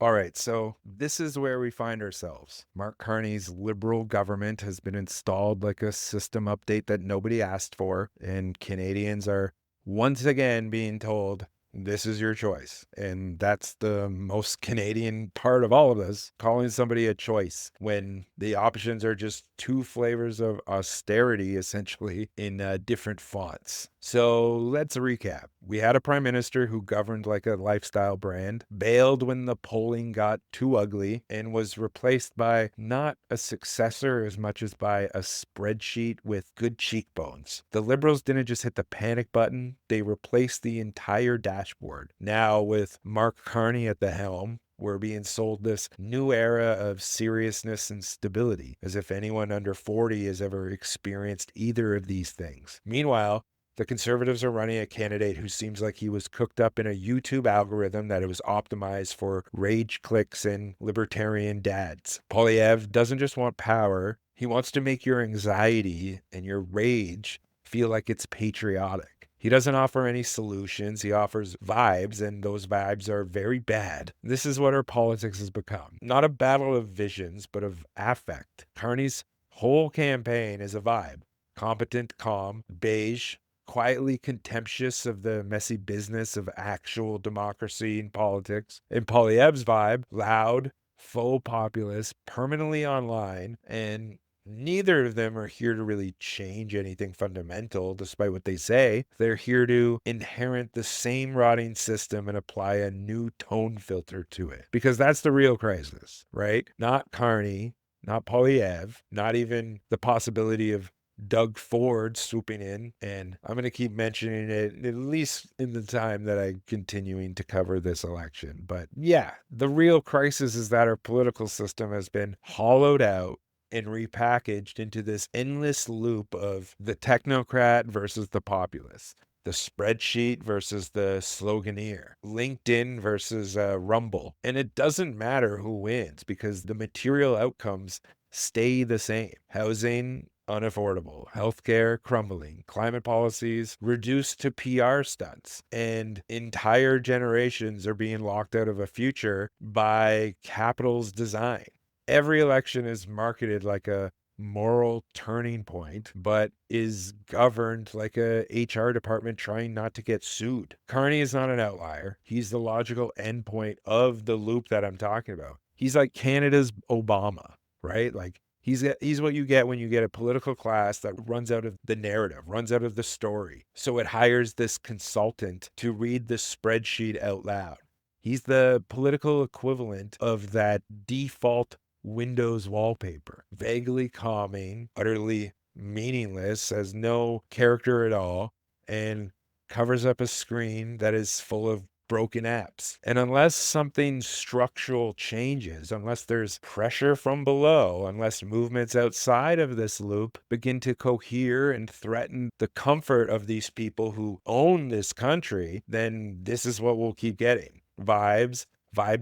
All right, so this is where we find ourselves. Mark Carney's liberal government has been installed like a system update that nobody asked for, and Canadians are once again being told, this is your choice. And that's the most Canadian part of all of this, calling somebody a choice when the options are just two flavors of austerity, essentially, in different fonts. So let's recap. We had a prime minister who governed like a lifestyle brand, bailed when the polling got too ugly, and was replaced by not a successor as much as by a spreadsheet with good cheekbones. The Liberals didn't just hit the panic button, they replaced the entire dashboard. Now, with Mark Carney at the helm, we're being sold this new era of seriousness and stability, as if anyone under 40 has ever experienced either of these things. Meanwhile, the Conservatives are running a candidate who seems like he was cooked up in a YouTube algorithm that it was optimized for rage clicks and libertarian dads. Poilievre doesn't just want power, he wants to make your anxiety and your rage feel like it's patriotic. He doesn't offer any solutions. He offers vibes, and those vibes are very bad. This is what our politics has become. Not a battle of visions, but of affect. Carney's whole campaign is a vibe. Competent, calm, beige, quietly contemptuous of the messy business of actual democracy and politics. And Poilievre's vibe, loud, faux populist, permanently online, and neither of them are here to really change anything fundamental, despite what they say. They're here to inherit the same rotting system and apply a new tone filter to it. Because that's the real crisis, right? Not Carney, not Poilievre, not even the possibility of Doug Ford swooping in, and I'm going to keep mentioning it at least in the time that I'm continuing to cover this election. But yeah, the real crisis is that our political system has been hollowed out and repackaged into this endless loop of the technocrat versus the populace, the spreadsheet versus the sloganeer, LinkedIn versus Rumble. And it doesn't matter who wins because the material outcomes stay the same. Housing, unaffordable, healthcare crumbling, climate policies reduced to PR stunts, and entire generations are being locked out of a future by capital's design. Every election is marketed like a moral turning point, but is governed like a HR department trying not to get sued. Carney is not an outlier. He's the logical endpoint of the loop that I'm talking about. He's like Canada's Obama, right? Like he's what you get when you get a political class that runs out of the narrative, runs out of the story. So it hires this consultant to read the spreadsheet out loud. He's the political equivalent of that default Windows wallpaper. Vaguely calming, utterly meaningless, has no character at all, and covers up a screen that is full of broken apps. And unless something structural changes, unless there's pressure from below, unless movements outside of this loop begin to cohere and threaten the comfort of these people who own this country, then this is what we'll keep getting. Vibes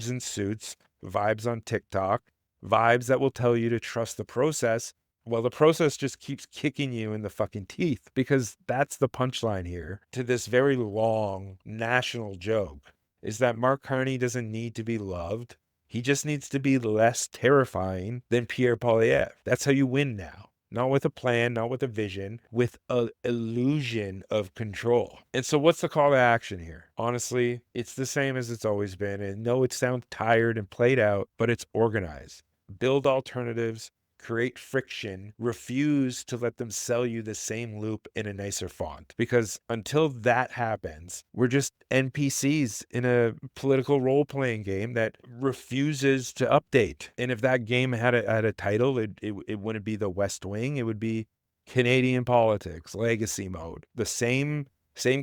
in suits, vibes on TikTok, vibes that will tell you to trust the process. Well, the process just keeps kicking you in the fucking teeth, because that's the punchline here to this very long national joke, is that Mark Carney doesn't need to be loved. He just needs to be less terrifying than Pierre Poilievre. That's how you win now. Not with a plan, not with a vision, with an illusion of control. And so what's the call to action here? Honestly, it's the same as it's always been. And no, it sounds tired and played out, but it's organized. Build alternatives, create friction, refuse to let them sell you the same loop in a nicer font. Because until that happens, we're just NPCs in a political role-playing game that refuses to update. And if that game had a title, it wouldn't be The West Wing. It would be Canadian Politics, Legacy Mode. The same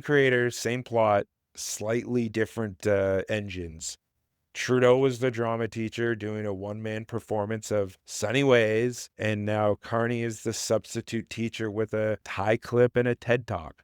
creators, same plot, slightly different engines. Trudeau was the drama teacher doing a one-man performance of Sunny Ways, and now Carney is the substitute teacher with a tie clip and a TED Talk.